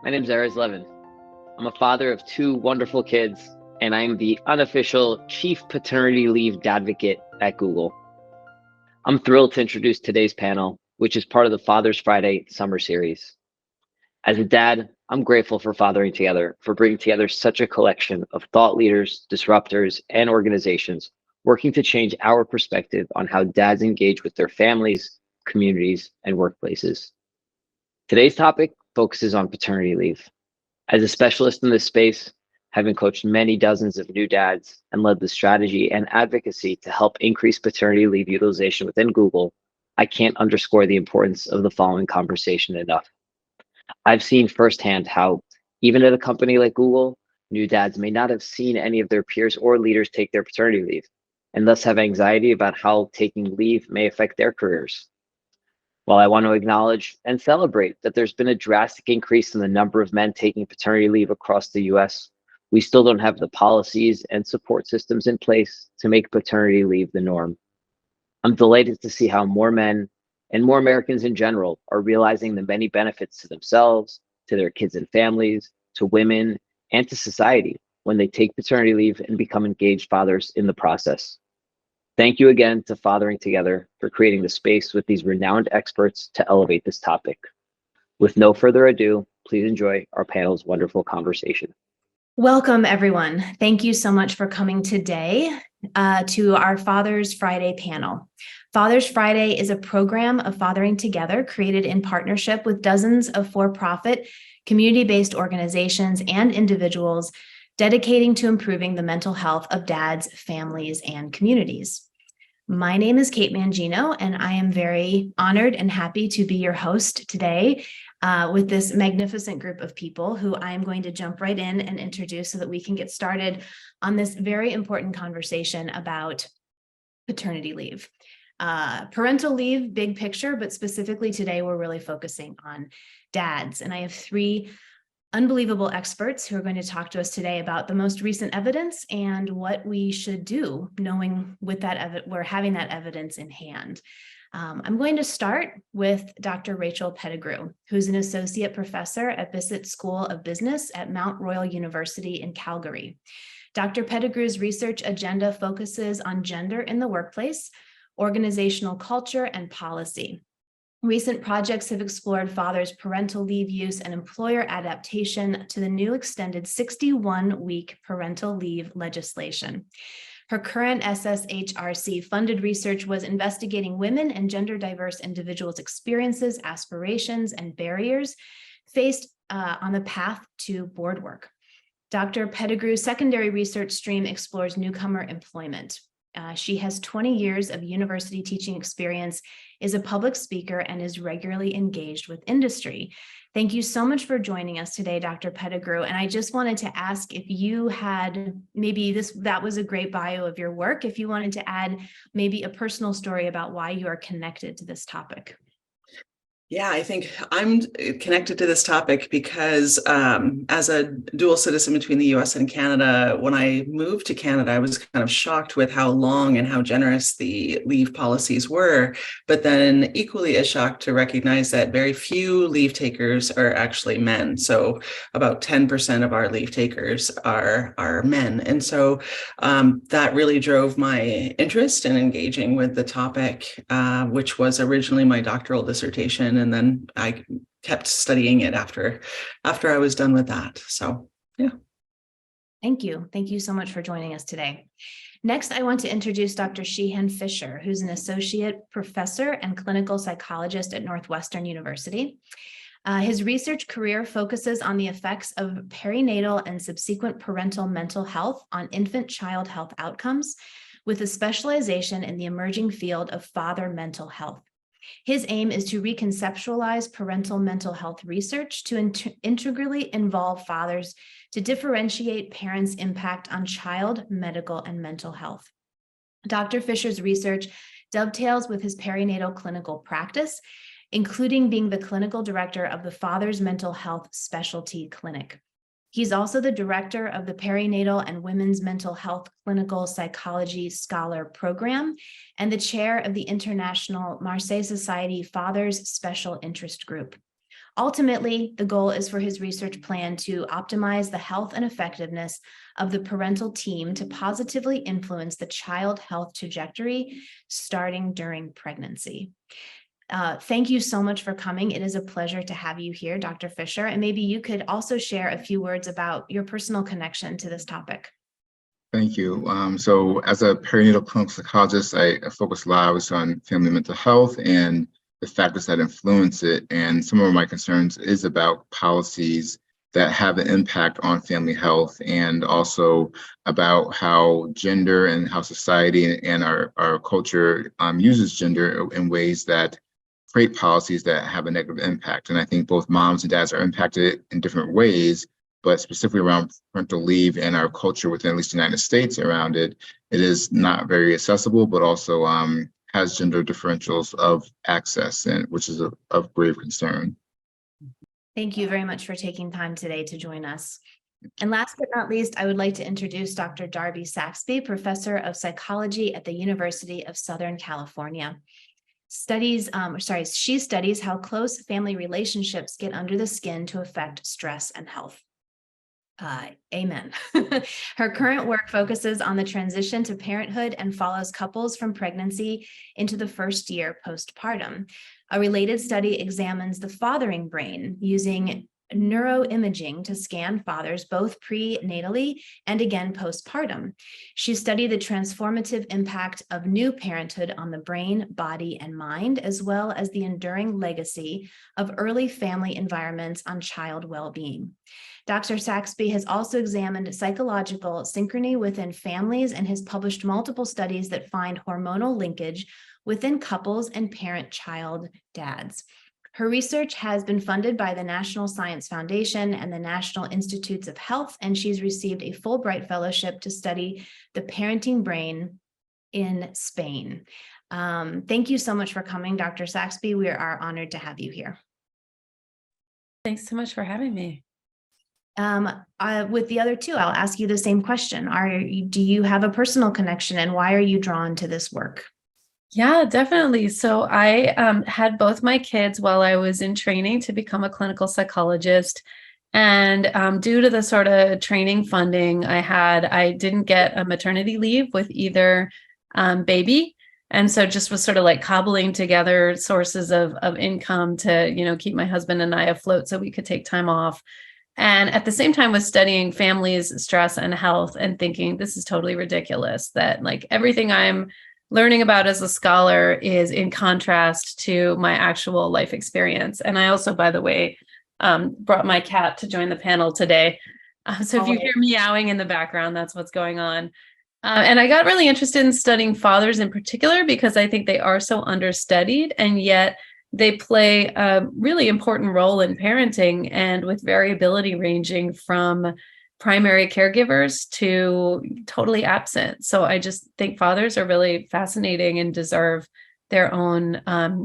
My name is Erez Levin. I'm a father of two wonderful kids, and I'm the unofficial Chief Paternity Leave Advocate at Google. I'm thrilled to introduce today's panel, which is part of the Father's Friday Summer Series. As a dad, I'm grateful for Fathering Together, for bringing together such a collection of thought leaders, disruptors, and organizations working to change our perspective on how dads engage with their families, communities, and workplaces. Today's topic focuses on paternity leave. As a specialist in this space, having coached many dozens of new dads and led the strategy and advocacy to help increase paternity leave utilization within Google, I can't underscore the importance of the following conversation enough. I've seen firsthand how, even at a company like Google, new dads may not have seen any of their peers or leaders take their paternity leave, and thus have anxiety about how taking leave may affect their careers. While I want to acknowledge and celebrate that there's been a drastic increase in the number of men taking paternity leave across the US, we still don't have the policies and support systems in place to make paternity leave the norm. I'm delighted to see how more men and more Americans in general are realizing the many benefits to themselves, to their kids and families, to women, and to society when they take paternity leave and become engaged fathers in the process. Thank you again to Fathering Together for creating the space with these renowned experts to elevate this topic. With no further ado, please enjoy our panel's wonderful conversation. Welcome, everyone. Thank you so much for coming today to our Father's Friday panel. Father's Friday is a program of Fathering Together created in partnership with dozens of for-profit, community-based organizations and individuals dedicating to improving the mental health of dads, families, and communities. My name is Kate Mangino, and I am very honored and happy to be your host today with this magnificent group of people who I am going to jump right in and introduce so that we can get started on this very important conversation about paternity leave. Parental leave, big picture, but specifically today, we're really focusing on dads. And I have three unbelievable experts who are going to talk to us today about the most recent evidence and what we should do, knowing with that we're having that evidence in hand. I'm going to start with Dr. Rachael Pettigrew, who's an associate professor at Bissett School of Business at Mount Royal University in Calgary. Dr. Pettigrew's research agenda focuses on gender in the workplace, organizational culture, and policy. Recent projects have explored fathers' parental leave use and employer adaptation to the new extended 61-week parental leave legislation. Her current SSHRC-funded research was investigating women and gender-diverse individuals' experiences, aspirations, and barriers faced on the path to board work. Dr. Pettigrew's secondary research stream explores newcomer employment. She has 20 years of university teaching experience, is a public speaker, and is regularly engaged with industry. Thank you so much for joining us today, Dr. Pettigrew. And I just wanted to ask if you had that was a great bio of your work, if you wanted to add maybe a personal story about why you are connected to this topic. Yeah, I think I'm connected to this topic because as a dual citizen between the US and Canada, when I moved to Canada, I was kind of shocked with how long and how generous the leave policies were, but then equally as shocked to recognize that very few leave takers are actually men. So about 10% of our leave takers are men. And so that really drove my interest in engaging with the topic, which was originally my doctoral dissertation. And then I kept studying it after I was done with that. So, yeah. Thank you. Thank you so much for joining us today. Next, I want to introduce Dr. Sheehan Fisher, who's an associate professor and clinical psychologist at Northwestern University. His research career focuses on the effects of perinatal and subsequent parental mental health on infant-child health outcomes, with a specialization in the emerging field of father mental health. His aim is to reconceptualize parental mental health research to integrally involve fathers to differentiate parents' impact on child, medical, and mental health. Dr. Fisher's research dovetails with his perinatal clinical practice, including being the clinical director of the Father's Mental Health Specialty Clinic. He's also the director of the Perinatal and Women's Mental Health Clinical Psychology Scholar Program and the chair of the International Marseille Society Fathers Special Interest Group. Ultimately, the goal is for his research plan to optimize the health and effectiveness of the parental team to positively influence the child health trajectory starting during pregnancy. Thank you so much for coming. It is a pleasure to have you here, Dr. Fisher. And maybe you could also share a few words about your personal connection to this topic. Thank you. So as a perinatal clinical psychologist, I focus a lot on family mental health and the factors that influence it. And some of my concerns is about policies that have an impact on family health, and also about how gender and how society and our culture uses gender in ways that create policies that have a negative impact. And I think both moms and dads are impacted in different ways, but specifically around parental leave and our culture within at least the United States around it, it is not very accessible, but also has gender differentials of access, and which is of grave concern. Thank you very much for taking time today to join us. And last but not least, I would like to introduce Dr. Darby Saxby, Professor of Psychology at the University of Southern California. She studies how close family relationships get under the skin to affect stress and health. Amen. Her current work focuses on the transition to parenthood and follows couples from pregnancy into the first year postpartum. A related study examines the fathering brain using neuroimaging to scan fathers both prenatally and again postpartum. She studied the transformative impact of new parenthood on the brain, body, and mind, as well as the enduring legacy of early family environments on child well-being. Dr. Saxby has also examined psychological synchrony within families and has published multiple studies that find hormonal linkage within couples and parent-child dads. Her research has been funded by the National Science Foundation and the National Institutes of Health, and she's received a Fulbright Fellowship to study the parenting brain in Spain. Thank you so much for coming, Dr. Saxby. We are honored to have you here. Thanks so much for having me. With the other two, I'll ask you the same question. Do you have a personal connection, and why are you drawn to this work? Yeah, definitely. So I had both my kids while I was in training to become a clinical psychologist. And due to the sort of training funding I didn't get a maternity leave with either baby. And so just was sort of like cobbling together sources of income to, keep my husband and I afloat so we could take time off. And at the same time was studying families, stress, and health, and thinking this is totally ridiculous that like everything I'm learning about as a scholar is in contrast to my actual life experience. And I also, by the way, brought my cat to join the panel today. So if you hear meowing in the background, that's what's going on. And I got really interested in studying fathers in particular because I think they are so understudied, and yet they play a really important role in parenting, and with variability ranging from primary caregivers to totally absent. So I just think fathers are really fascinating and deserve their own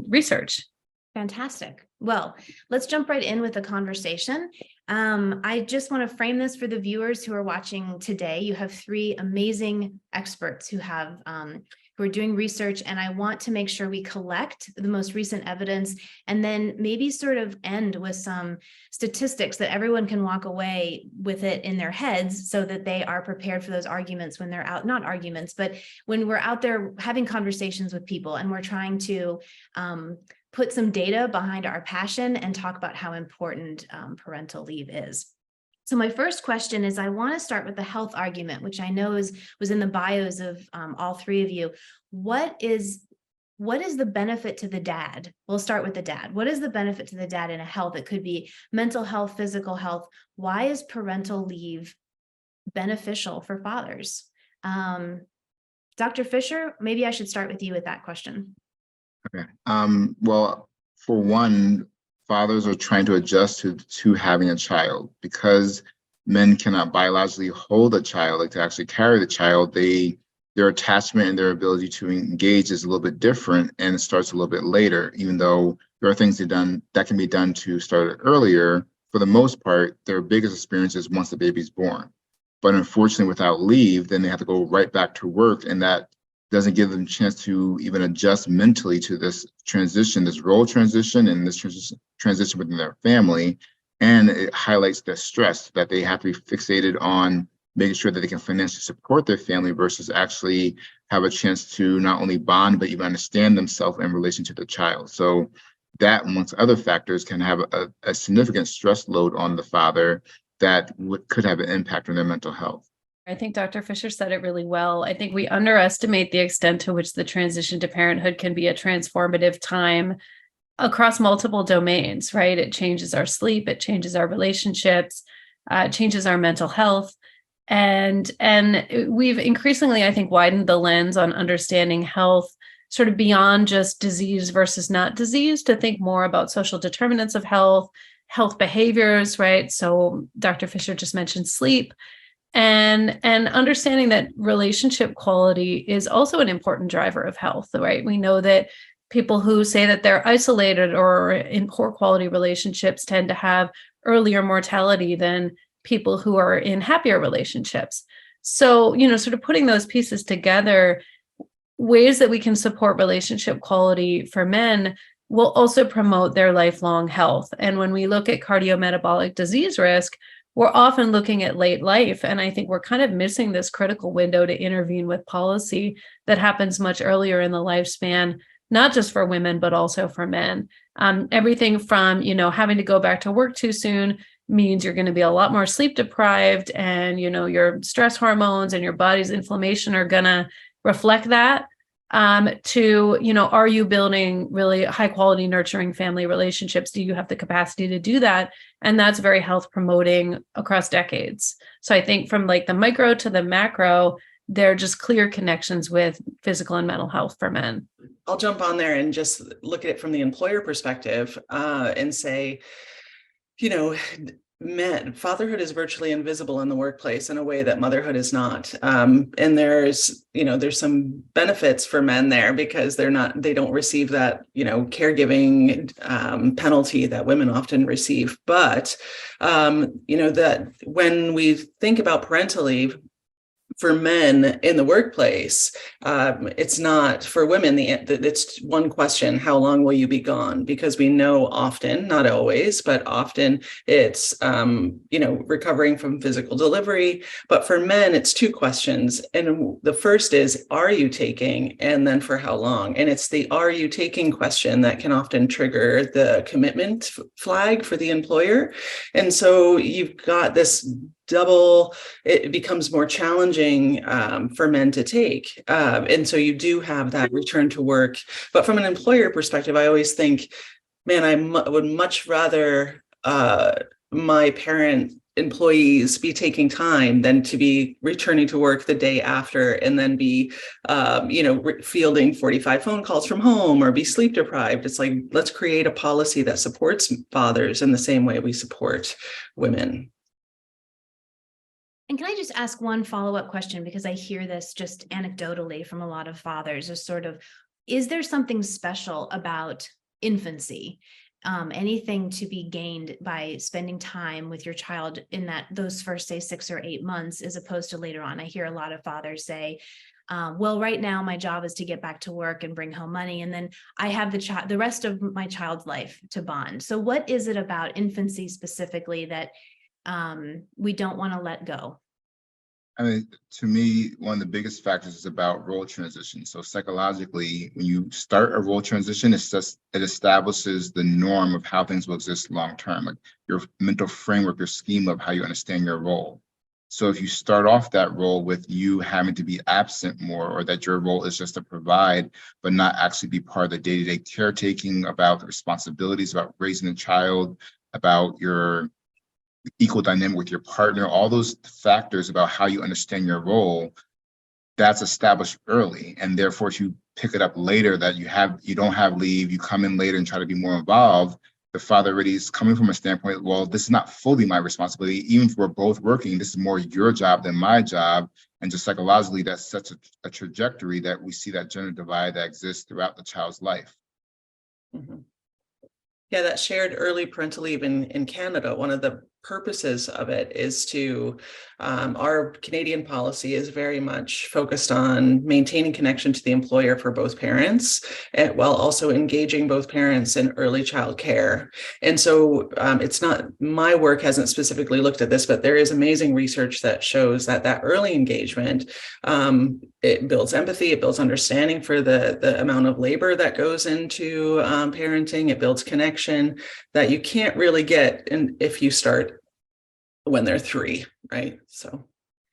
research. Fantastic. Well, let's jump right in with the conversation. I just want to frame this for the viewers who are watching today. You have three amazing experts who are doing research, and I want to make sure we collect the most recent evidence and then maybe sort of end with some statistics that everyone can walk away with it in their heads so that they are prepared for those arguments when they're out, not arguments, but when we're out there having conversations with people and we're trying to put some data behind our passion and talk about how important parental leave is. So my first question is, I want to start with the health argument, which I know was in the bios of all three of you. What is the benefit to the dad? We'll start with the dad. What is the benefit to the dad in a health? It could be mental health, physical health. Why is parental leave beneficial for fathers? Dr. Fisher, maybe I should start with you with that question. Okay. Well, for one, fathers are trying to adjust to having a child. Because men cannot biologically hold a child, like to actually carry the child, their attachment and their ability to engage is a little bit different, and it starts a little bit later, even though there are things that can be done to start it earlier. For the most part, their biggest experience is once the baby's born. But unfortunately, without leave, then they have to go right back to work, and that doesn't give them a chance to even adjust mentally to this transition, this role transition, and this transition within their family. And it highlights the stress that they have to be fixated on making sure that they can financially support their family versus actually have a chance to not only bond, but even understand themselves in relation to the child. So that, amongst other factors, can have a significant stress load on the father that could have an impact on their mental health. I think Dr. Fisher said it really well. I think we underestimate the extent to which the transition to parenthood can be a transformative time across multiple domains, right? It changes our sleep, it changes our relationships, it changes our mental health. And we've increasingly, I think, widened the lens on understanding health sort of beyond just disease versus not disease, to think more about social determinants of health, health behaviors, right? So Dr. Fisher just mentioned sleep. And understanding that relationship quality is also an important driver of health, right? We know that people who say that they're isolated or in poor quality relationships tend to have earlier mortality than people who are in happier relationships. So, sort of putting those pieces together, ways that we can support relationship quality for men will also promote their lifelong health. And when we look at cardiometabolic disease risk, we're often looking at late life. And I think we're kind of missing this critical window to intervene with policy that happens much earlier in the lifespan, not just for women, but also for men. Everything from, having to go back to work too soon means you're going to be a lot more sleep deprived, and, your stress hormones and your body's inflammation are going to reflect that. To, are you building really high quality, nurturing family relationships? Do you have the capacity to do that? And that's very health promoting across decades. So I think from like the micro to the macro, there are just clear connections with physical and mental health for men. I'll jump on there and just look at it from the employer perspective and say, fatherhood is virtually invisible in the workplace in a way that motherhood is not. And there's some benefits for men there because they don't receive that, caregiving penalty that women often receive. But, that when we think about parental leave, for men in the workplace, it's not. For women, it's one question: how long will you be gone? Because we know often, not always, but often it's recovering from physical delivery. But for men, it's two questions, and the first is, are you taking? And then for how long? And it's the are you taking question that can often trigger the commitment flag for the employer. And so you've got this double, it becomes more challenging for men to take. And so you do have that return to work. But from an employer perspective, I always think, man, I would much rather my parent employees be taking time than to be returning to work the day after and then be, fielding 45 phone calls from home or be sleep deprived. It's like, let's create a policy that supports fathers in the same way we support women. And can I just ask one follow-up question? Because I hear this just anecdotally from a lot of fathers, is there something special about infancy? Anything to be gained by spending time with your child in those first, say, 6 or 8 months, as opposed to later on? I hear a lot of fathers say, well, right now my job is to get back to work and bring home money, and then I have the rest of my child's life to bond. So what is it about infancy specifically that we don't want to let go? I mean, to me, one of the biggest factors is about role transition. So psychologically, when you start a role transition, it establishes the norm of how things will exist long term, like your mental framework, your scheme of how you understand your role. So if you start off that role with you having to be absent more, or that your role is just to provide, but not actually be part of the day-to-day caretaking, about the responsibilities, about raising a child, about your equal dynamic with your partner, all those factors about how you understand your role, that's established early. And therefore, if you pick it up later, that you don't have leave, you come in later and try to be more involved, the father already is coming from a standpoint, well, this is not fully my responsibility. Even if we're both working, this is more your job than my job. And just psychologically, that sets a trajectory that we see that gender divide that exists throughout the child's life. Mm-hmm. Yeah, that shared early parental leave in Canada, one of the purposes of it is to, our Canadian policy is very much focused on maintaining connection to the employer for both parents, and while also engaging both parents in early child care. And so it's not, my work hasn't specifically looked at this, but there is amazing research that shows that early engagement, it builds empathy, it builds understanding for the amount of labor that goes into parenting, it builds connection that you can't really get if you start when they're 3, right? So.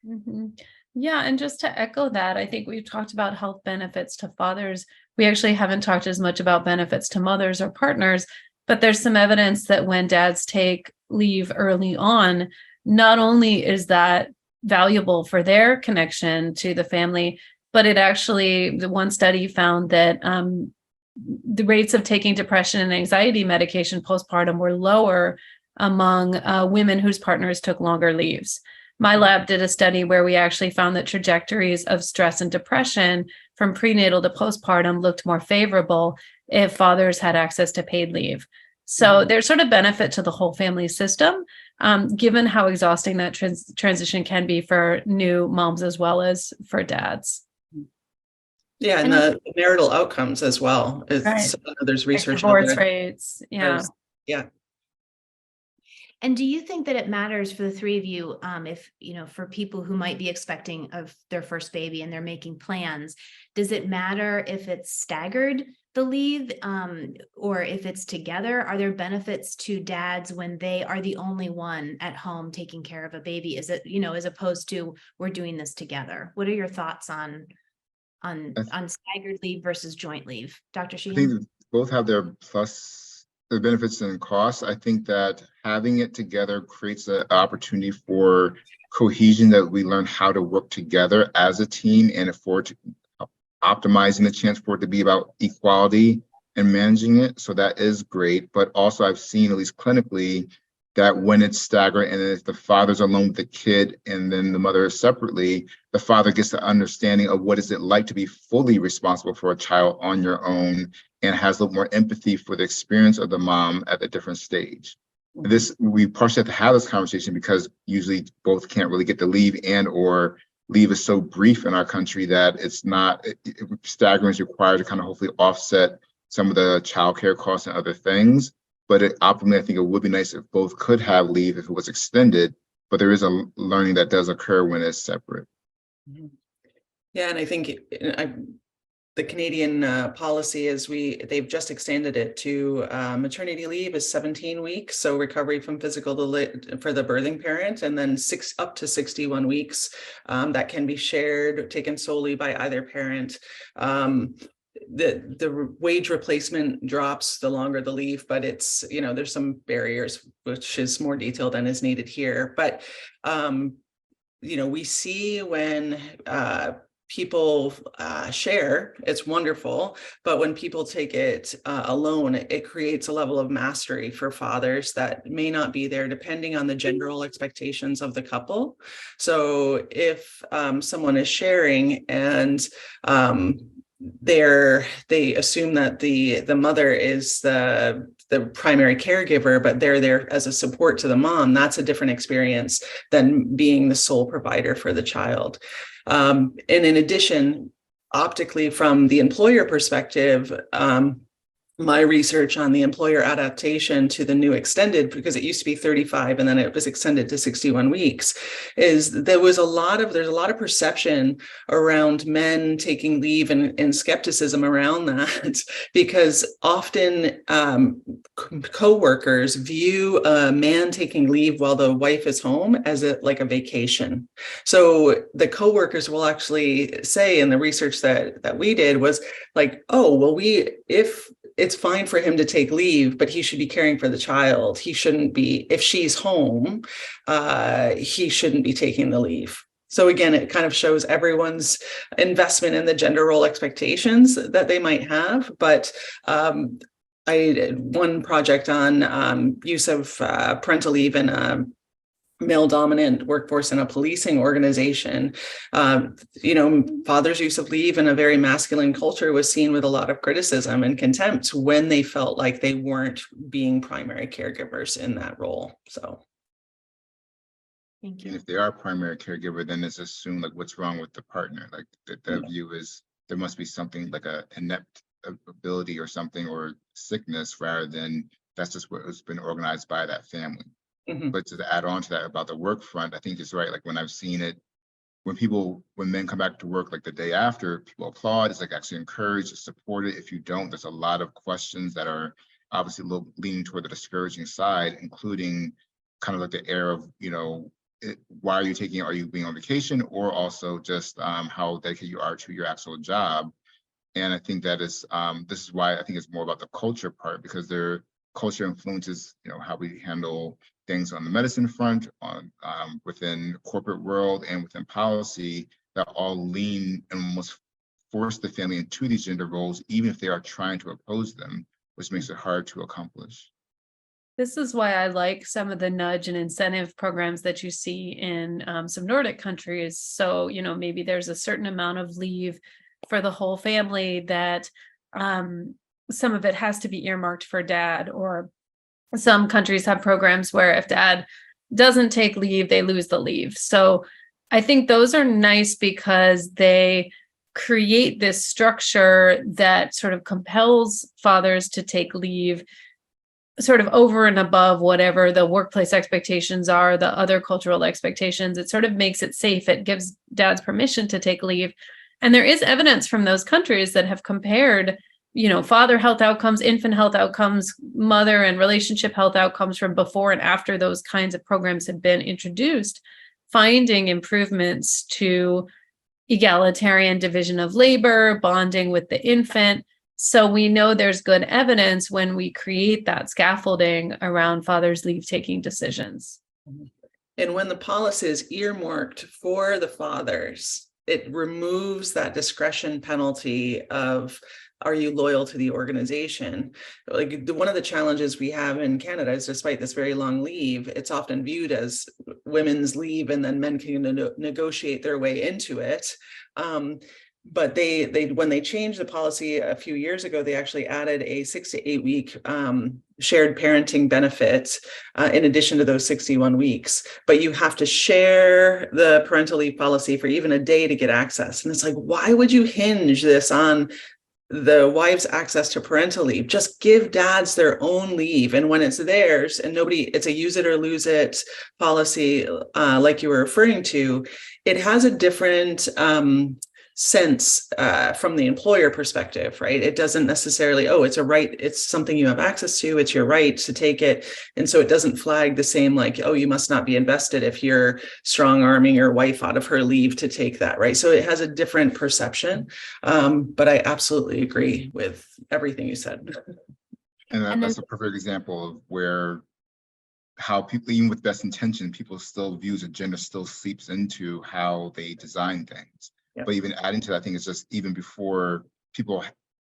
Mm-hmm. Yeah. And just to echo that, I think we've talked about health benefits to fathers. We actually haven't talked as much about benefits to mothers or partners, but there's some evidence that when dads take leave early on, not only is that valuable for their connection to the family, but it actually, the one study found that the rates of taking depression and anxiety medication postpartum were lower among women whose partners took longer leaves. My lab did a study where we actually found that trajectories of stress and depression from prenatal to postpartum looked more favorable if fathers had access to paid leave. So there's sort of benefit to the whole family system, given how exhausting that transition can be for new moms as well as for dads. Yeah, and the marital outcomes as well. Right. There's research Like divorce rates. Yeah. Yeah. And do you think that it matters for the 3 of you, if, for people who might be expecting of their first baby and they're making plans, does it matter if it's staggered, the leave, or if it's together? Are there benefits to dads when they are the only one at home taking care of a baby? Is it, as opposed to we're doing this together? What are your thoughts on staggered leave versus joint leave? Dr. Sheehan? I think both have their benefits and costs. I think that having it together creates an opportunity for cohesion, that we learn how to work together as a team, and optimizing the chance for it to be about equality and managing it. So that is great. But also I've seen, at least clinically, that when it's staggered and if the father's alone with the kid and then the mother is separately, the father gets the understanding of what is it like to be fully responsible for a child on your own, and has a little more empathy for the experience of the mom at a different stage. We partially have to have this conversation because usually both can't really get the leave, and or leave is so brief in our country that it's not, staggering is required to kind of hopefully offset some of the childcare costs and other things. But optimally, I think it would be nice if both could have leave if it was extended, but there is a learning that does occur when it's separate. Yeah, and I think the Canadian policy is they've just extended it to maternity leave is 17 weeks, so recovery from physical for the birthing parent, and then up to 61 weeks that can be shared, taken solely by either parent. The wage replacement drops the longer the leave, but it's, there's some barriers, which is more detailed than is needed here. But, we see when people share, it's wonderful. But when people take it alone, it creates a level of mastery for fathers that may not be there depending on the gender role expectations of the couple. So if someone is sharing and they assume that the mother is the primary caregiver, but they're there as a support to the mom, that's a different experience than being the sole provider for the child. And in addition, optically, from the employer perspective, my research on the employer adaptation to the new extended, because it used to be 35 and then it was extended to 61 weeks, is there's a lot of perception around men taking leave and skepticism around that, because often co-workers view a man taking leave while the wife is home as like a vacation. So the co-workers will actually say, in the research that we did, was like, oh, well, if it's fine for him to take leave, but he should be caring for the child. He shouldn't be, if she's home, he shouldn't be taking the leave. So again, it kind of shows everyone's investment in the gender role expectations that they might have. But I did one project on use of parental leave in a male-dominant workforce in a policing organization. Fathers' use of leave in a very masculine culture was seen with a lot of criticism and contempt when they felt like they weren't being primary caregivers in that role. So, Thank And you. if they are a primary caregiver, then it's assumed like what's wrong with the partner. Like the view is there must be something like a inept ability or something or sickness rather than that's just what has been organized by that family. But to add on to that about the work front, I think it's right. Like when I've seen it, when men come back to work like the day after, people applaud. It's like actually encouraged, support it. If you don't, there's a lot of questions that are obviously a little leaning toward the discouraging side, including kind of like the air of, why are you taking it? Are you being on vacation? Or also just how dedicated you are to your actual job. And I think that is, this is why I think it's more about the culture part, because their culture influences, how we handle things on the medicine front, on within corporate world and within policy, that all lean and almost force the family into these gender roles, even if they are trying to oppose them, which makes it hard to accomplish. This is why I like some of the nudge and incentive programs that you see in some Nordic countries. So, maybe there's a certain amount of leave for the whole family that some of it has to be earmarked for dad, or some countries have programs where if dad doesn't take leave, they lose the leave. So I think those are nice because they create this structure that sort of compels fathers to take leave sort of over and above whatever the workplace expectations are, the other cultural expectations. It sort of makes it safe. It gives dads permission to take leave. And there is evidence from those countries that have compared, father health outcomes, infant health outcomes, mother and relationship health outcomes from before and after those kinds of programs have been introduced, finding improvements to egalitarian division of labor, bonding with the infant. So we know there's good evidence when we create that scaffolding around fathers' leave-taking decisions. And when the policy is earmarked for the fathers, it removes that discretion penalty of, are you loyal to the organization? Like one of the challenges we have in Canada is, despite this very long leave, it's often viewed as women's leave and then men can negotiate their way into it. But they when they changed the policy a few years ago, they actually added a 6 to 8 week shared parenting benefit in addition to those 61 weeks. But you have to share the parental leave policy for even a day to get access. And it's like, why would you hinge this on the wife's access to parental leave? Just give dads their own leave. And when it's theirs and it's a use it or lose it policy, like you were referring to, it has a different sense from the employer perspective, right? It doesn't necessarily, it's a right, it's something you have access to, it's your right to take it. And so it doesn't flag the same, like, you must not be invested if you're strong arming your wife out of her leave to take that, right? So it has a different perception. But I absolutely agree with everything you said. And that's a perfect example of where how people, even with best intention, people still views of gender still seeps into how they design things. Yep. But even adding to that, I think it's just even before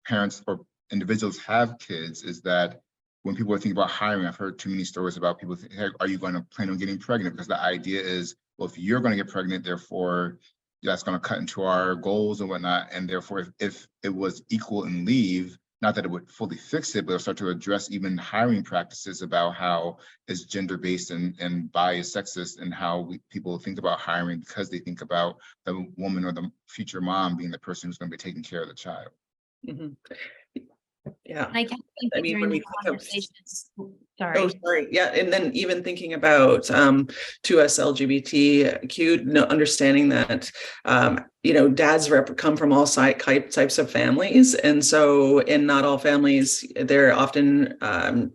parents or individuals have kids, is that when people are thinking about hiring, I've heard too many stories about people think, hey, are you going to plan on getting pregnant? Because the idea is, well, if you're going to get pregnant, therefore that's going to cut into our goals and whatnot. And therefore, if it was equal in leave, not that it would fully fix it, but it'll start to address even hiring practices about how it's gender-based and biased, sexist, and how people think about hiring because they think about the woman or the future mom being the person who's going to be taking care of the child. Mm-hmm. Yeah. I can't think that during the conversations. Sorry. Yeah. And then even thinking about to us LGBTQ, understanding that dads come from all types of families, and so in not all families, they're often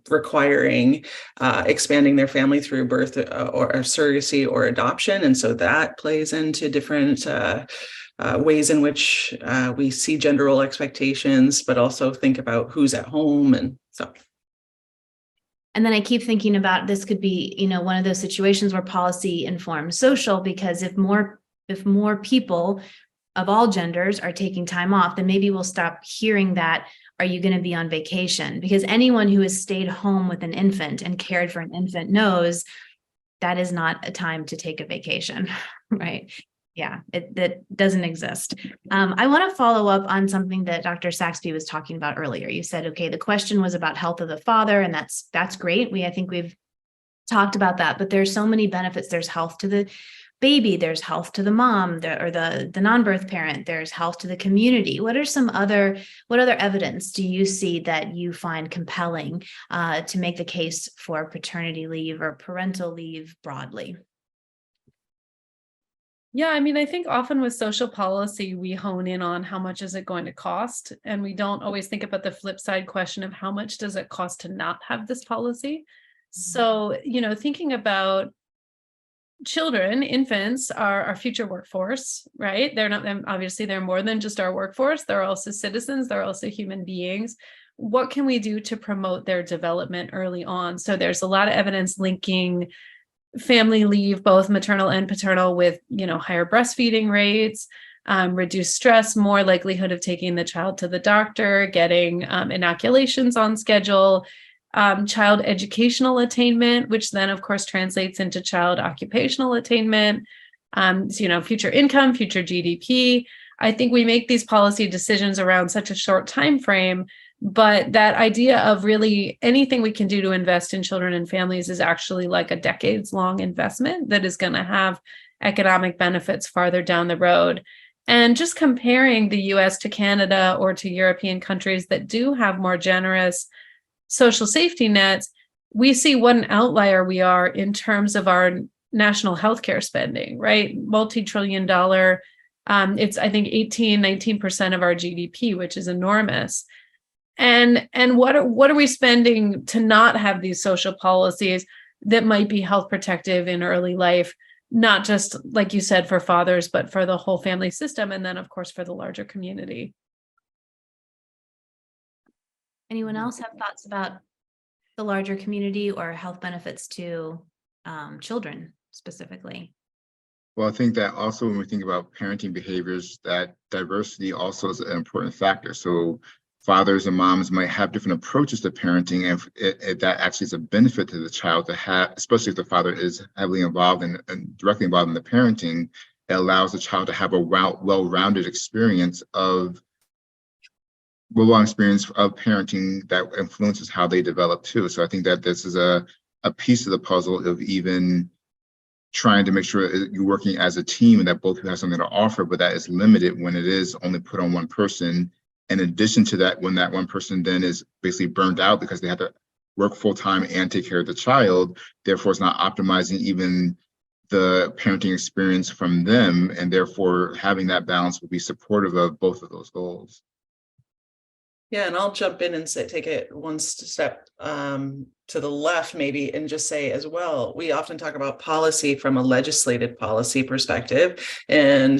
requiring expanding their family through birth or surrogacy or adoption, and so that plays into different ways in which we see gender role expectations, but also think about who's at home. And so. And then I keep thinking about this could be, one of those situations where policy informs social, because if more people of all genders are taking time off, then maybe we'll stop hearing that, are you going to be on vacation? Because anyone who has stayed home with an infant and cared for an infant knows that is not a time to take a vacation, right? Yeah, that doesn't exist. I want to follow up on something that Dr. Saxby was talking about earlier. You said, okay, the question was about health of the father, and that's great. I think we've talked about that, but there's so many benefits. There's health to the baby, there's health to the mom, or the non-birth parent, there's health to the community. What other evidence do you see that you find compelling to make the case for paternity leave or parental leave broadly? Yeah, I mean, I think often with social policy, we hone in on how much is it going to cost, and we don't always think about the flip side question of how much does it cost to not have this policy. So, thinking about children, infants are our future workforce, right? They're not, obviously, they're more than just our workforce. They're also citizens. They're also human beings. What can we do to promote their development early on? So there's a lot of evidence linking family leave, both maternal and paternal, with, higher breastfeeding rates, reduced stress, more likelihood of taking the child to the doctor, getting inoculations on schedule, child educational attainment, which then of course translates into child occupational attainment, future income, future GDP. I think we make these policy decisions around such a short time frame, but that idea of really anything we can do to invest in children and families is actually like a decades-long investment that is going to have economic benefits farther down the road. And just comparing the US to Canada or to European countries that do have more generous social safety nets, we see what an outlier we are in terms of our national healthcare spending, right? Multi-trillion dollar, it's I think 19% of our GDP, which is enormous. And what are we spending to not have these social policies that might be health protective in early life, not just, like you said, for fathers, but for the whole family system, and then of course for the larger community. Anyone else have thoughts about the larger community or health benefits to children specifically? Well, I think that also when we think about parenting behaviors, that diversity also is an important factor. So fathers and moms might have different approaches to parenting, and if that actually is a benefit to the child to have, especially if the father is heavily involved and directly involved in the parenting, it allows the child to have a well-rounded experience of parenting that influences how they develop too. So I think that this is a piece of the puzzle of even trying to make sure that you're working as a team and that both of you have something to offer, but that is limited when it is only put on one person. In addition to that, when that one person then is basically burned out because they have to work full time and take care of the child, therefore it's not optimizing even the parenting experience from them, and therefore having that balance will be supportive of both of those goals. Yeah, and I'll jump in and take it one step to the left maybe, and just say as well, we often talk about policy from a legislated policy perspective. And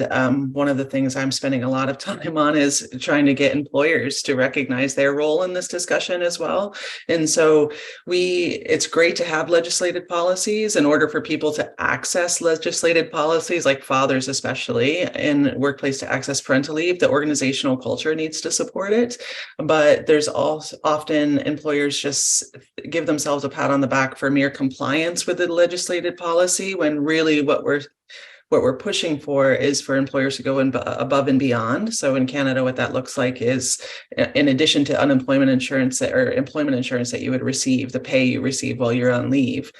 one of the things I'm spending a lot of time on is trying to get employers to recognize their role in this discussion as well. And so it's great to have legislated policies in order for people to access legislated policies, like fathers, especially in workplace, to access parental leave. The organizational culture needs to support it. But there's also often employers just give themselves a pat on the back for mere compliance with the legislated policy, when really what we're pushing for is for employers to go above and beyond. So in Canada, what that looks like is, in addition to unemployment insurance or employment insurance that you would receive, the pay you receive while you're on leave,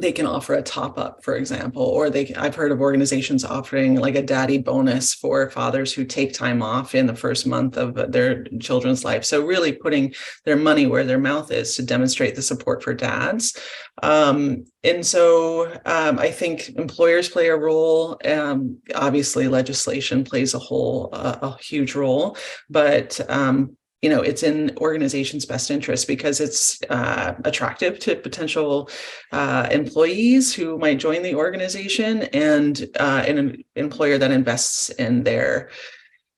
they can offer a top up, for example, or I've heard of organizations offering like a daddy bonus for fathers who take time off in the first month of their children's life. So really putting their money where their mouth is to demonstrate the support for dads. And so I think employers play a role. Obviously, legislation plays a huge role, but it's in organizations' best interest because it's attractive to potential employees who might join the organization, and an employer that invests in their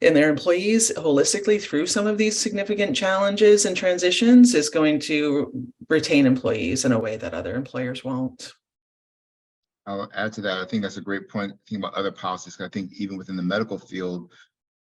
employees holistically through some of these significant challenges and transitions is going to retain employees in a way that other employers won't. I'll add to that. I think that's a great point, thinking about other policies. I think even within the medical field,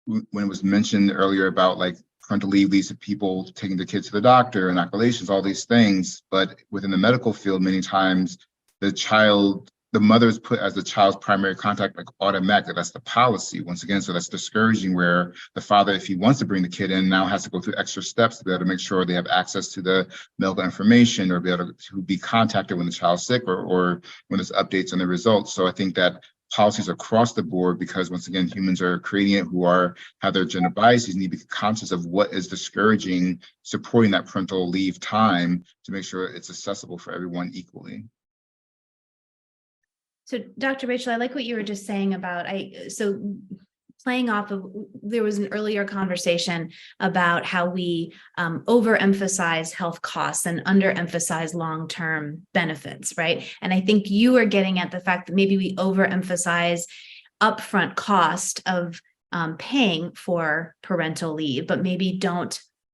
when it was mentioned earlier about like parental leave leads to people taking the kids to the doctor, inoculations, all these things. But within the medical field, many times the child the mother is put as the child's primary contact, like automatic. That's the policy. Once again, so that's discouraging, where the father, if he wants to bring the kid in, now has to go through extra steps to be able to make sure they have access to the medical information, or be able to be contacted when the child's sick, or when there's updates on the results. So I think that policies across the board, because once again, humans are creating it who have their gender biases, need to be conscious of what is discouraging supporting that parental leave time to make sure it's accessible for everyone equally. So Dr. Rachael, I like what you were just saying about, so playing off of, there was an earlier conversation about how we overemphasize health costs and underemphasize long-term benefits, right? And I think you are getting at the fact that maybe we overemphasize upfront cost of paying for parental leave, but maybe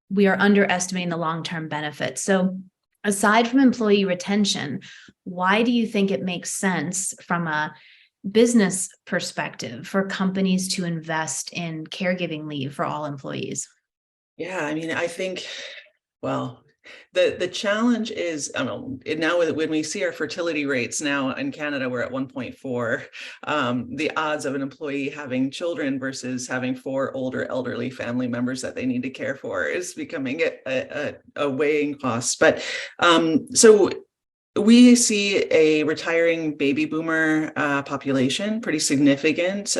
we are underestimating the long-term benefits. So aside from employee retention, why do you think it makes sense from a business perspective for companies to invest in caregiving leave for all employees? Yeah, I mean, I think, well, the challenge is, I don't know, now when we see our fertility rates now in Canada, we're at 1.4. The odds of an employee having children versus having 4 older elderly family members that they need to care for is becoming a weighing cost. But so we see a retiring baby boomer population, pretty significant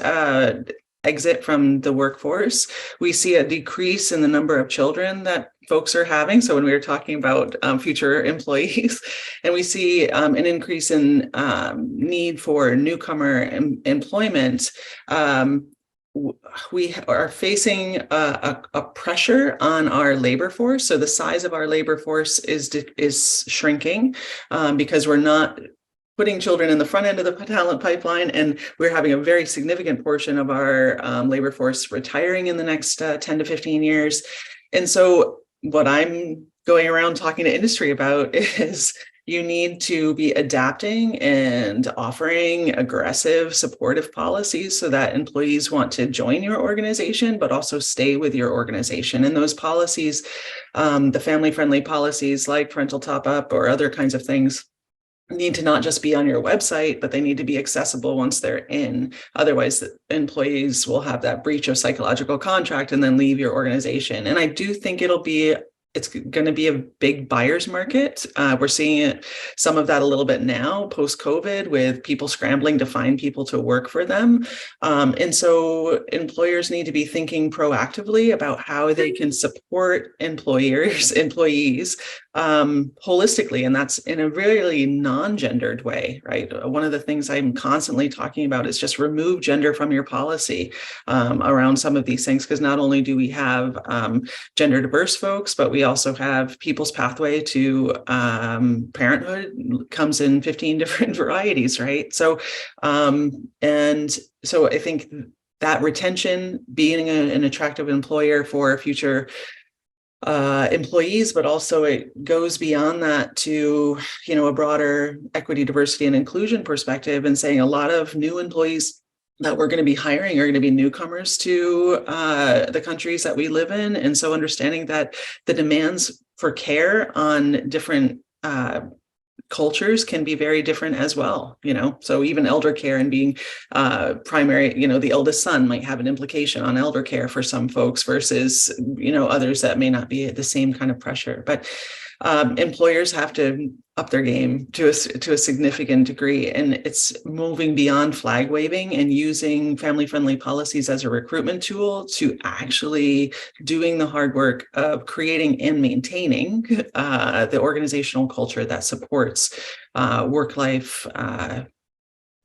exit from the workforce. We see a decrease in the number of children that folks are having. So when we were talking about future employees, and we see an increase in need for newcomer employment, we are facing a pressure on our labor force. So the size of our labor force is shrinking because we're not putting children in the front end of the talent pipeline, and we're having a very significant portion of our labor force retiring in the next 10 to 15 years. And so what I'm going around talking to industry about is you need to be adapting and offering aggressive, supportive policies so that employees want to join your organization, but also stay with your organization. And those policies, the family-friendly policies like parental top-up or other kinds of things, need to not just be on your website, but they need to be accessible once they're in. Otherwise, the employees will have that breach of psychological contract and then leave your organization. And I do think it's going to be a big buyer's market. We're seeing some of that a little bit now post-COVID, with people scrambling to find people to work for them. And so employers need to be thinking proactively about how they can support employees holistically. And that's in a really non-gendered way, right? One of the things I'm constantly talking about is just remove gender from your policy around some of these things, because not only do we have gender diverse folks, but we also have people's pathway to parenthood comes in 15 different varieties, right? So, and so I think that retention, being an attractive employer for future employees, but also it goes beyond that to, a broader equity, diversity, and inclusion perspective, and saying a lot of new employees that we're going to be hiring are going to be newcomers to the countries that we live in. And so understanding that the demands for care on different cultures can be very different as well, so even elder care and being primary, the eldest son might have an implication on elder care for some folks versus, others that may not be the same kind of pressure. But employers have to up their game to a significant degree, and it's moving beyond flag waving and using family-friendly policies as a recruitment tool to actually doing the hard work of creating and maintaining the organizational culture that supports work-life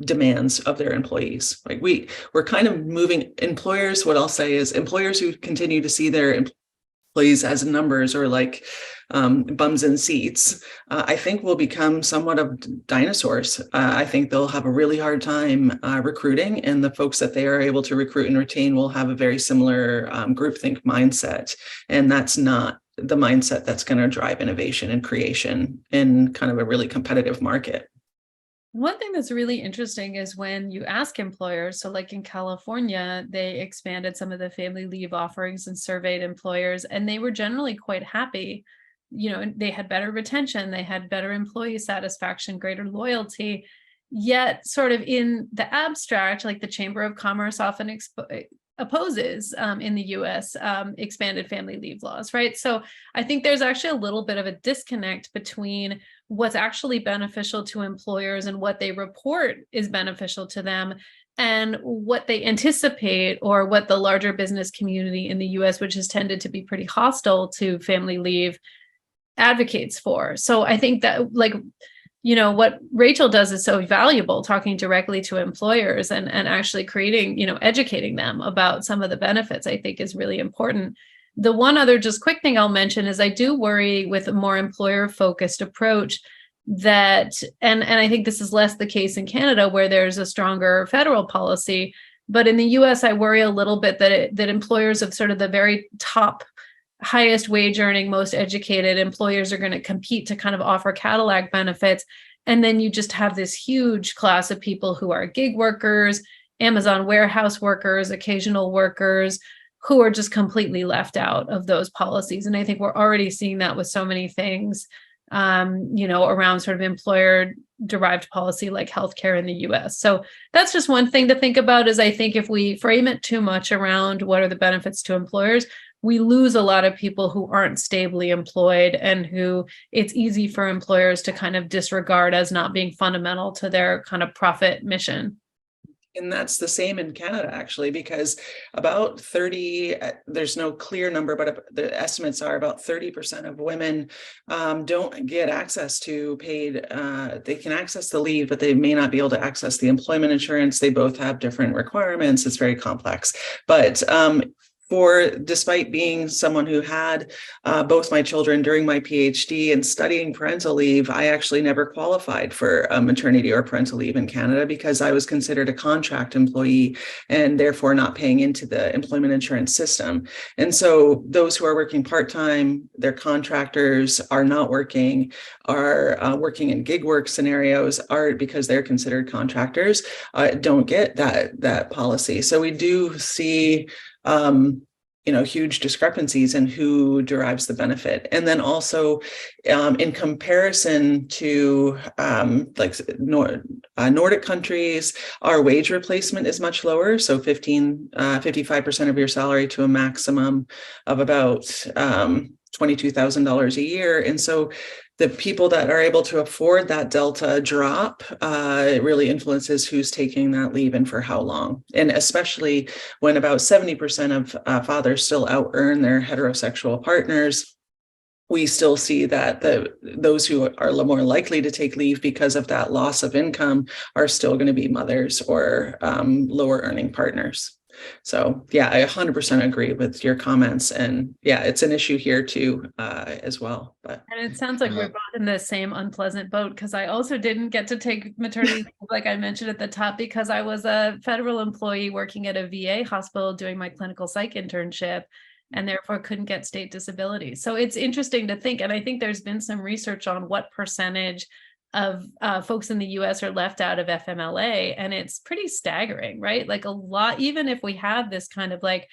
demands of their employees. Like we're kind of moving employers. What I'll say is employers who continue to see their employees as numbers or like bums in seats, I think will become somewhat of dinosaurs. I think they'll have a really hard time recruiting, and the folks that they are able to recruit and retain will have a very similar groupthink mindset. And that's not the mindset that's going to drive innovation and creation in kind of a really competitive market. One thing that's really interesting is when you ask employers, so like in California, they expanded some of the family leave offerings and surveyed employers, and they were generally quite happy. They had better retention, they had better employee satisfaction, greater loyalty. Yet sort of in the abstract, like the Chamber of Commerce often opposes in the US expanded family leave laws, right? So I think there's actually a little bit of a disconnect between what's actually beneficial to employers and what they report is beneficial to them and what they anticipate, or what the larger business community in the US, which has tended to be pretty hostile to family leave, advocates for. So I think that, like, what Rachael does is so valuable, talking directly to employers and actually creating, educating them about some of the benefits, I think is really important. The one other just quick thing I'll mention is I do worry with a more employer focused approach that, and I think this is less the case in Canada where there's a stronger federal policy, but in the US, I worry a little bit that employers of sort of the very top, highest wage earning, most educated employers are going to compete to kind of offer Cadillac benefits. And then you just have this huge class of people who are gig workers, Amazon warehouse workers, occasional workers, who are just completely left out of those policies. And I think we're already seeing that with so many things, around sort of employer derived policy like healthcare in the US. So that's just one thing to think about, is I think if we frame it too much around what are the benefits to employers, we lose a lot of people who aren't stably employed and who it's easy for employers to kind of disregard as not being fundamental to their kind of profit mission. And that's the same in Canada, actually, because about 30, there's no clear number, but the estimates are about 30% of women don't get access to paid, they can access the leave, but they may not be able to access the employment insurance. They both have different requirements. It's very complex. But despite being someone who had both my children during my PhD and studying parental leave, I actually never qualified for maternity or parental leave in Canada because I was considered a contract employee and therefore not paying into the employment insurance system. And so those who are working part-time, they're contractors, are not working, are working in gig work scenarios, are because they're considered contractors, don't get that policy. So we do see huge discrepancies in who derives the benefit. And then also in comparison to Nordic countries, our wage replacement is much lower. So 55% of your salary to a maximum of about $22,000 a year. And so the people that are able to afford that delta drop, it really influences who's taking that leave and for how long. And especially when about 70% of fathers still out earn their heterosexual partners, we still see that those who are more likely to take leave because of that loss of income are still going to be mothers or lower earning partners. So yeah, I 100% agree with your comments, and yeah, it's an issue here too as well. But and it sounds like we're both in the same unpleasant boat, because I also didn't get to take maternity leave, like I mentioned at the top, because I was a federal employee working at a VA hospital doing my clinical psych internship, and therefore couldn't get state disability. So it's interesting to think, and I think there's been some research on what percentage of folks in the US are left out of FMLA, and it's pretty staggering, right? Like a lot, even if we have this kind of like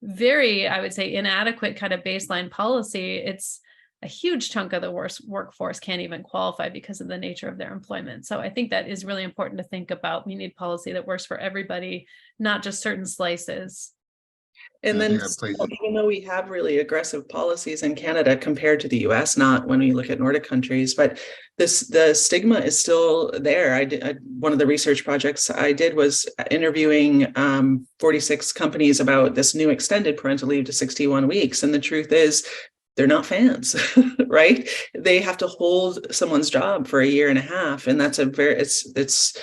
very, I would say, inadequate kind of baseline policy, it's a huge chunk of the workforce can't even qualify because of the nature of their employment. So I think that is really important to think about. We need policy that works for everybody, not just certain slices. And then even though we have really aggressive policies in Canada compared to the US, not when we look at Nordic countries, but the stigma is still there. One of the research projects I did was interviewing 46 companies about this new extended parental leave to 61 weeks. And the truth is, they're not fans, right? They have to hold someone's job for a year and a half. And that's it's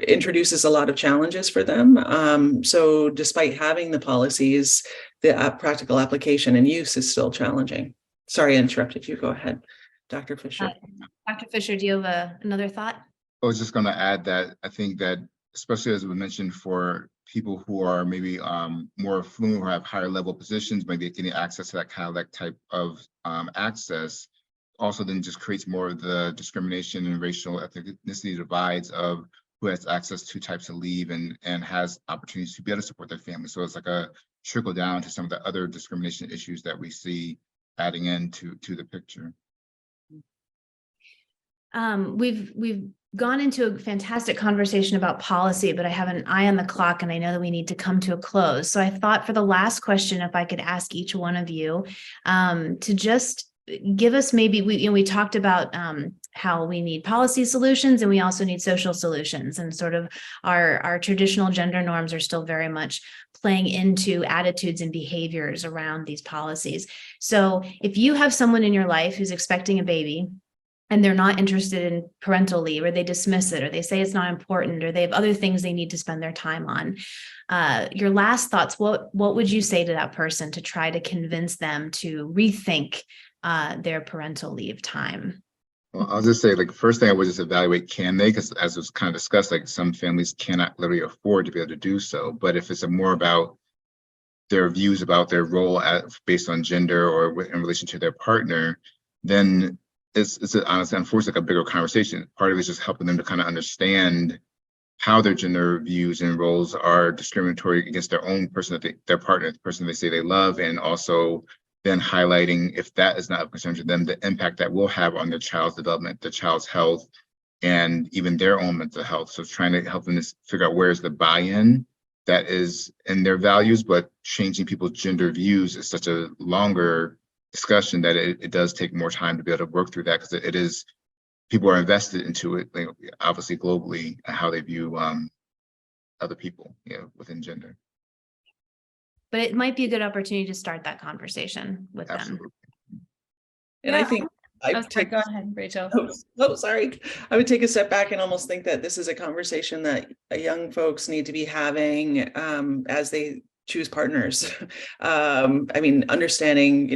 introduces a lot of challenges for them. So despite having the policies, the practical application and use is still challenging. Sorry, I interrupted you. Go ahead, Dr. Fisher. Dr. Fisher, do you have another thought? I was just going to add that I think that, especially as we mentioned, for people who are maybe more affluent or have higher level positions, maybe getting access to that kind of like type of access also then just creates more of the discrimination and racial ethnicity divides of who has access to types of leave and has opportunities to be able to support their family. So it's like a trickle down to some of the other discrimination issues that we see adding into the picture. We've gone into a fantastic conversation about policy, but I have an eye on the clock and I know that we need to come to a close. So I thought for the last question, if I could ask each one of you to just give us maybe, we talked about how we need policy solutions and we also need social solutions, and sort of our traditional gender norms are still very much playing into attitudes and behaviors around these policies. So if you have someone in your life who's expecting a baby and they're not interested in parental leave, or they dismiss it, or they say it's not important, or they have other things they need to spend their time on, your last thoughts, what would you say to that person to try to convince them to rethink their parental leave time? Well, I'll just say, like, first thing I would just evaluate, can they? Because as was kind of discussed, like some families cannot literally afford to be able to do so. But if it's more about their views about their role based on gender or in relation to their partner, then it's honestly, unfortunately, like a bigger conversation. Part of it is just helping them to kind of understand how their gender views and roles are discriminatory against their own person, their partner, the person they say they love, and also then highlighting, if that is not of concern to them, the impact that will have on their child's development, the child's health, and even their own mental health. So trying to help them to figure out where's the buy-in that is in their values, but changing people's gender views is such a longer discussion that it does take more time to be able to work through that, because it is, people are invested into it, like, obviously globally, how they view other people, within gender. But it might be a good opportunity to start that conversation with Absolutely. them. And I think go ahead, Rachel. Sorry. I would take a step back and almost think that this is a conversation that young folks need to be having as they choose partners. I mean, understanding,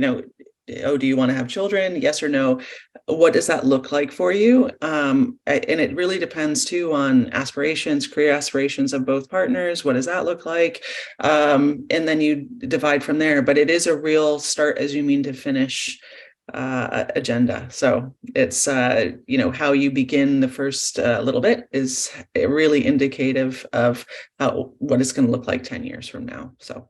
do you want to have children? Yes or no? What does that look like for you? And it really depends too on aspirations, career aspirations of both partners. What does that look like? And then you divide from there. But it is a real start as you mean to finish agenda. So it's how you begin the first little bit is really indicative of what it's going to look like 10 years from now. So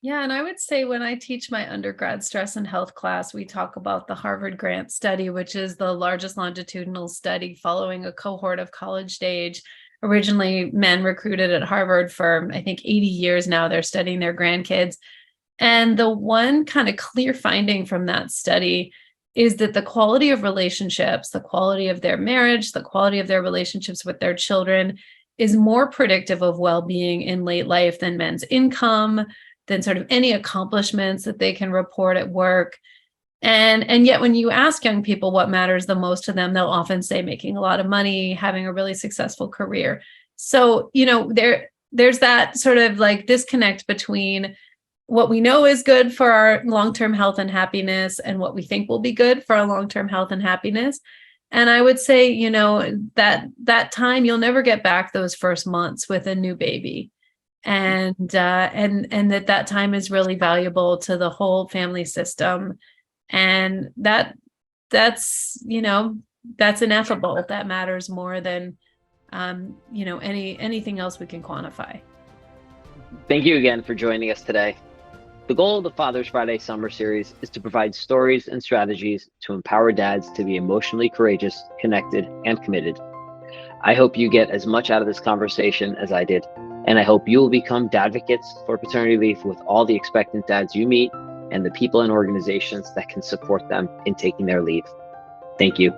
yeah, and I would say when I teach my undergrad stress and health class, we talk about the Harvard Grant Study, which is the largest longitudinal study following a cohort of college age. Originally, men recruited at Harvard for, I think, 80 years now. They're studying their grandkids. And the one kind of clear finding from that study is that the quality of relationships, the quality of their marriage, the quality of their relationships with their children is more predictive of well-being in late life than men's income, than sort of any accomplishments that they can report at work. And yet when you ask young people what matters the most to them, they'll often say making a lot of money, having a really successful career. So, there's that sort of like disconnect between what we know is good for our long-term health and happiness and what we think will be good for our long-term health and happiness. And I would say, that time, you'll never get back those first months with a new baby. And that time is really valuable to the whole family system. And that's ineffable. That matters more than, anything else we can quantify. Thank you again for joining us today. The goal of the Father's Friday Summer Series is to provide stories and strategies to empower dads to be emotionally courageous, connected, and committed. I hope you get as much out of this conversation as I did, and I hope you will become dadvocates for paternity leave with all the expectant dads you meet and the people and organizations that can support them in taking their leave. Thank you.